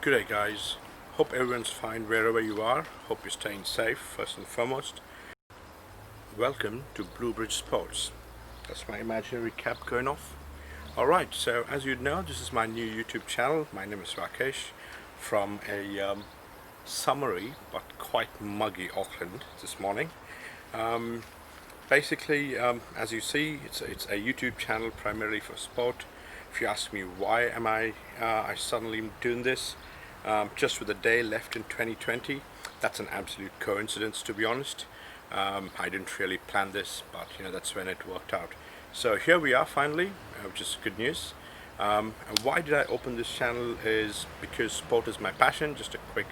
Good day guys, hope everyone's fine wherever you are, hope you're staying safe first and foremost. Welcome to Blue Bridge Sports. That's my imaginary cap going off. Alright, so as you know, this is my new YouTube channel. My name is Rakesh from a summery but quite muggy Auckland this morning. Basically, as you see, it's a YouTube channel primarily for sport. If you ask me why am I suddenly doing this, just with a day left in 2020, that's an absolute coincidence, to be honest. I didn't really plan this, but that's when it worked out. So here we are finally, which is good news. And why did I open this channel is because sport is my passion. Just a quick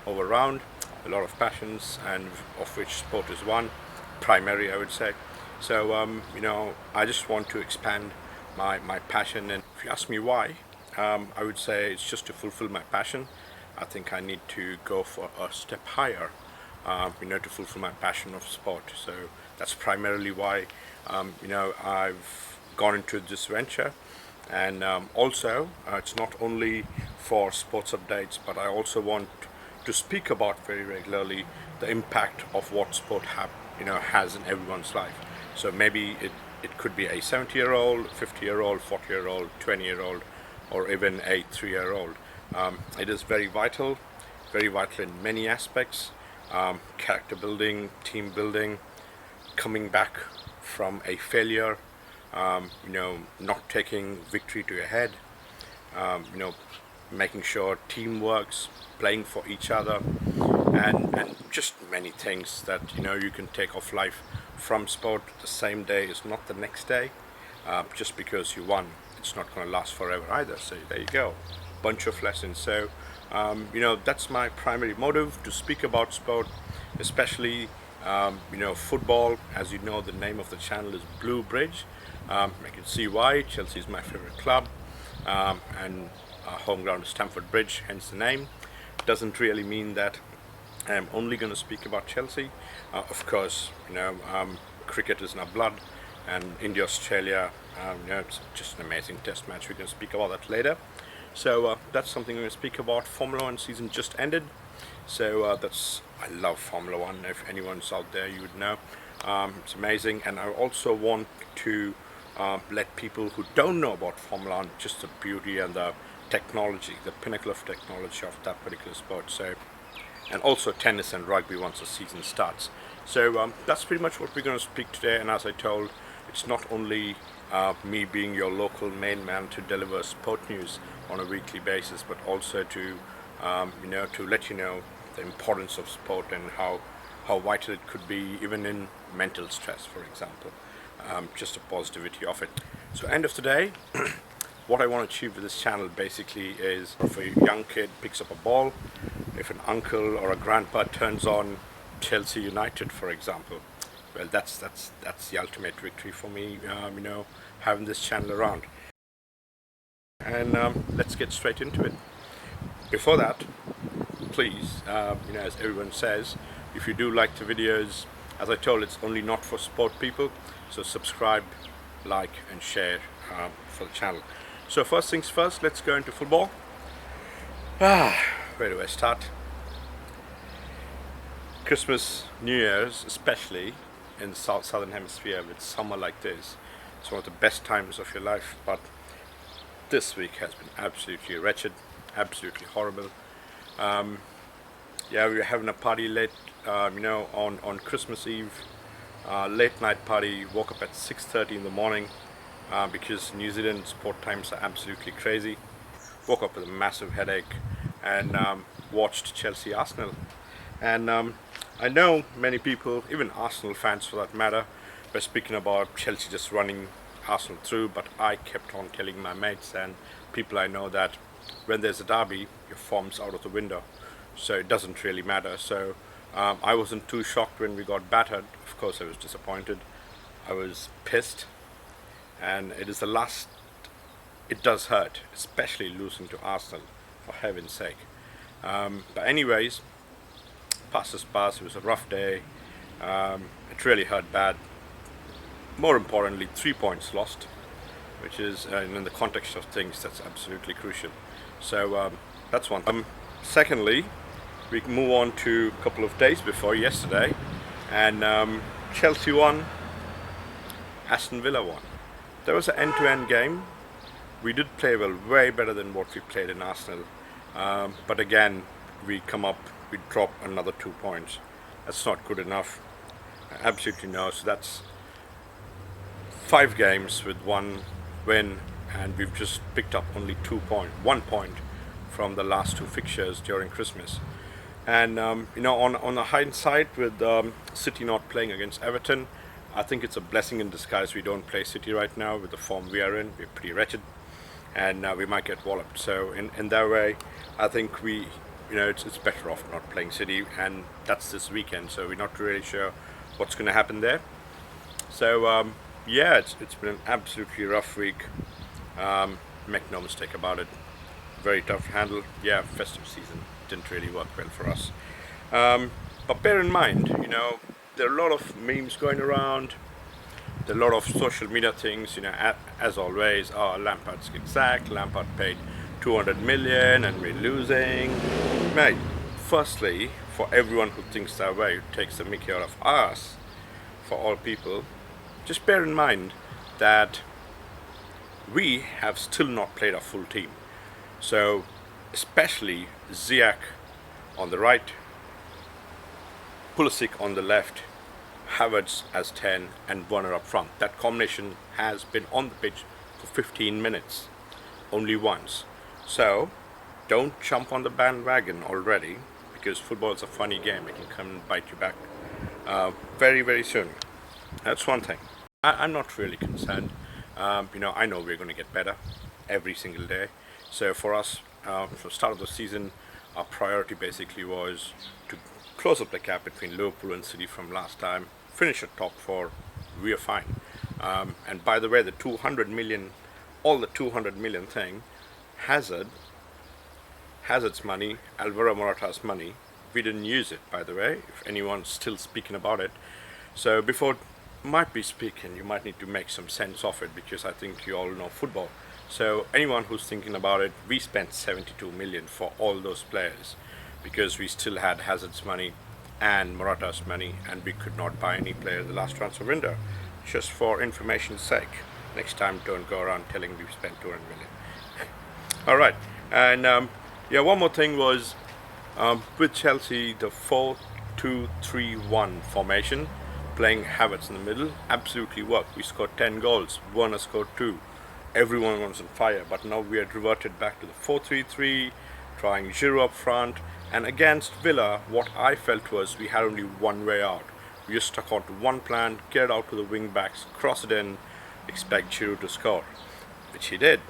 over round, a lot of passions, and of which sport is one, primary I would say. So I just want to expand my passion, and if you ask me why, I would say it's just to fulfill my passion. I think I need to go for a step higher, to fulfill my passion of sport. So that's primarily why, I've gone into this venture. And also, it's not only for sports updates, but I also want to speak about very regularly the impact of what sport has in everyone's life. So maybe it could be a 70-year-old, 50-year-old, 40-year-old, 20-year-old, or even a 3-year-old. It is very vital in many aspects. Character building, team building, coming back from a failure, not taking victory to your head, making sure team works, playing for each other, and just many things that you can take off life from sport. The same day is not the next day. Just because you won, it's not going to last forever either. So there you go, bunch of lessons. So that's my primary motive, to speak about sport, especially football. As you know, the name of the channel is Blue Bridge. I can see why. Chelsea is my favorite club, and our home ground is Stamford Bridge, hence the name. Doesn't really mean that I'm only going to speak about Chelsea. Of course, cricket is in our blood, and India-Australia, it's just an amazing test match. We can speak about that later. So that's something we're going to speak about. Formula One season just ended, so I love Formula One. If anyone's out there, you would know. It's amazing, and I also want to let people who don't know about Formula One just the beauty and the technology, the pinnacle of technology of that particular sport. So, and also tennis and rugby once the season starts. So that's pretty much what we're going to speak today. And as I told, it's not only me being your local main man to deliver sport news on a weekly basis, but also to to let you know the importance of sport and how vital it could be, even in mental stress, for example. Just the positivity of it. So end of the day, what I want to achieve with this channel basically is, if a young kid picks up a ball, if an uncle or a grandpa turns on Chelsea United, for example, well, that's the ultimate victory for me, having this channel around. And let's get straight into it. Before that, please, as everyone says, if you do like the videos, as I told, it's only not for sport people, so subscribe, like and share for the channel. So first things first, let's go into football. Where do I start? Christmas, New Year's, especially in the southern hemisphere with summer like this, it's one of the best times of your life, but this week has been absolutely wretched, absolutely horrible. We were having a party late, on Christmas Eve, late night party. Woke up at 6:30 in the morning because New Zealand sport times are absolutely crazy. Woke up with a massive headache and watched Chelsea Arsenal. And I know many people, even Arsenal fans for that matter, were speaking about Chelsea just running Arsenal through, but I kept on telling my mates and people I know that when there's a derby, your form's out of the window, so it doesn't really matter. So I wasn't too shocked when we got battered. Of course I was disappointed, I was pissed, and it does hurt, especially losing to Arsenal, for heaven's sake. But anyways, past is past. It was a rough day. It really hurt bad. More importantly, 3 points lost, which is in the context of things, that's absolutely crucial. So that's one. Secondly, we can move on to a couple of days before yesterday, and Chelsea won, Aston Villa won. There was an end-to-end game. We did play well, way better than what we played in Arsenal. But again, we drop another 2 points. That's not good enough. Absolutely no. So that's 5 games with 1 win, and we've just picked up only 1 point from the last 2 fixtures during Christmas. And on the hindsight, with City not playing against Everton, I think it's a blessing in disguise we don't play City right now with the form we are in. We're pretty wretched, and we might get walloped. So in that way, I think it's better off not playing City, and that's this weekend. So we're not really sure what's going to happen there. So yeah, it's been an absolutely rough week. Make no mistake about it. Very tough to handle. Yeah, festive season didn't really work well for us. But bear in mind, there are a lot of memes going around. There are a lot of social media things, as always. Oh, Lampard's exact. Lampard paid 200 million and we're losing. Mate, firstly, for everyone who thinks that way, who takes the mickey out of us, for all people, just bear in mind that we have still not played a full team. So, especially Ziyech on the right, Pulisic on the left, Havertz as 10 and Werner up front. That combination has been on the pitch for 15 minutes, only once. So don't jump on the bandwagon already, because football is a funny game. It can come and bite you back very, very soon. That's one thing. I'm not really concerned. I know we're going to get better every single day. So for us, from the start of the season, our priority basically was to close up the gap between Liverpool and City from last time, finish at top 4, we are fine. And by the way, the 200 million, all the 200 million thing, Hazard's money, Alvaro Morata's money, we didn't use it, by the way, if anyone's still speaking about it. So before might be speaking, you might need to make some sense of it, because I think you all know football. So anyone who's thinking about it, we spent 72 million for all those players, because we still had Hazard's money and Morata's money, and we could not buy any player the last transfer window. Just for information's sake, next time don't go around telling we've spent 200 million. All right, and one more thing was with Chelsea, the 4-2-3-1 formation, playing Havertz in the middle, absolutely worked. We scored 10 goals, Werner scored 2. Everyone was on fire, but now we had reverted back to the 4-3-3, trying Giroud up front. And against Villa, what I felt was we had only one way out. We just stuck onto one plan, get it out to the wing backs, cross it in, expect Giroud to score, which he did,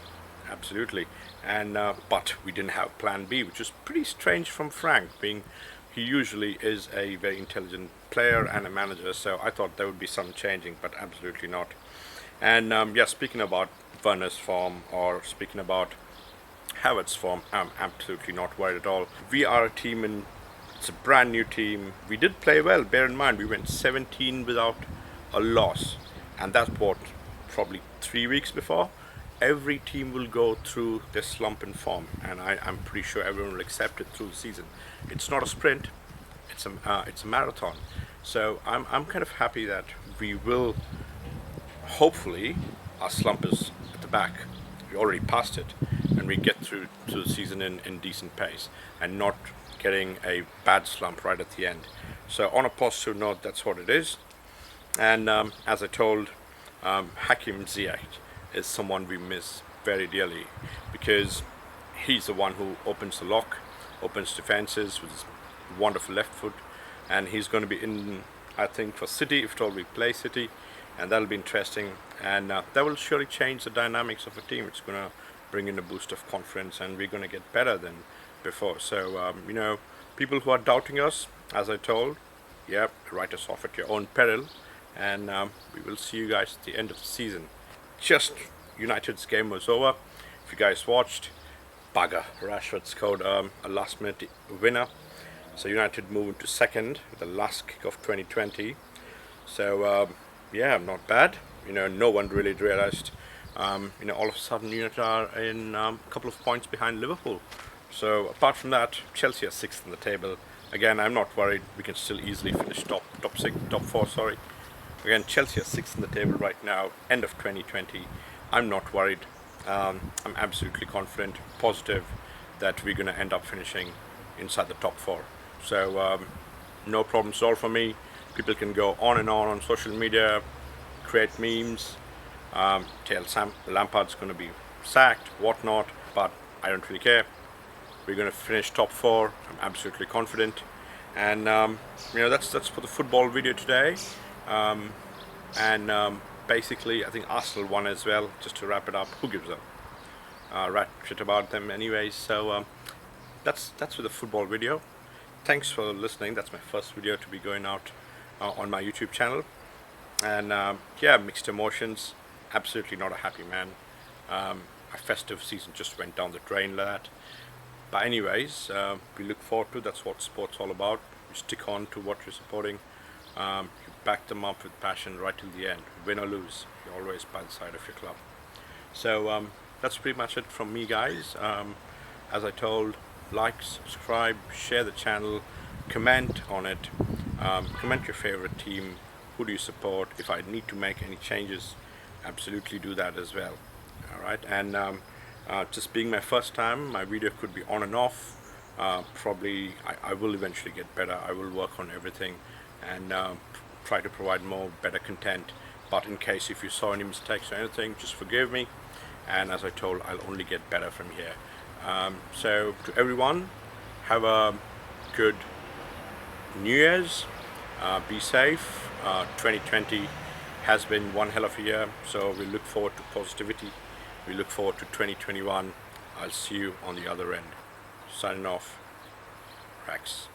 absolutely. And but we didn't have plan B, which is pretty strange from Frank, being he usually is a very intelligent player and a manager. So I thought there would be some changing, but absolutely not. And speaking about Werner's form, or speaking about Havertz's form, I'm absolutely not worried at all. We are a team, and it's a brand new team. We did play well. Bear in mind, we went 17 without a loss, and that's what, probably 3 weeks before. Every team will go through this slump in form, and I'm pretty sure everyone will accept it through the season. It's not a sprint; it's a marathon. So I'm kind of happy that we will. Hopefully, our slump is at the back. We already passed it, and we get through to the season in decent pace, and not getting a bad slump right at the end. So on a positive note, that's what it is. And as I told, Hakim Ziyech is someone we miss very dearly, because he's the one who opens the lock, opens defenses with his wonderful left foot, and he's going to be in, I think, for City, if at all we play City, and that'll be interesting, and that will surely change the dynamics of a team. It's going to bring in a boost of confidence, and we're going to get better than before. So people who are doubting us, as I told, write us off at your own peril, and we will see you guys at the end of the season. Just United's game was over. If you guys watched, bugger, Rashford scored a last minute winner, so United moved to second with the last kick of 2020. So not bad. No one really realized all of a sudden United are in a couple of points behind Liverpool. So apart from that, Chelsea are 6th in the table. Again, I'm not worried. We can still easily finish top 4. Sorry. Again, Chelsea are 6th in the table right now. End of 2020. I'm not worried. I'm absolutely confident, positive that we're going to end up finishing inside the top 4. So no problems at all for me. People can go on and on social media, create memes, tell Sam Lampard's going to be sacked, whatnot, but I don't really care. We're going to finish top 4. I'm absolutely confident, and that's for the football video today. Basically, I think Arsenal won as well. Just to wrap it up, who gives a rat shit about them, anyways? So that's for the football video. Thanks for listening. That's my first video to be going out on my YouTube channel, and yeah, mixed emotions. Absolutely not a happy man. My festive season just went down the drain like that. But anyways, we look forward to. That's what sports all about. You stick on to what you're supporting. You back them up with passion right till the end. Win or lose, you're always by the side of your club. So that's pretty much it from me, guys. As I told, like, subscribe, share the channel, comment on it. Comment your favorite team. Who do you support? If I need to make any changes, absolutely do that as well. Alright, and just being my first time, my video could be on and off. Probably I will eventually get better. I will work on everything and try to provide more better content. But in case if you saw any mistakes or anything, just forgive me. And as I told, I'll only get better from here. So to everyone, have a good New Year's. Be safe. 2020 has been one hell of a year, so we look forward to positivity. We look forward to 2021. I'll see you on the other end. Signing off, Rex.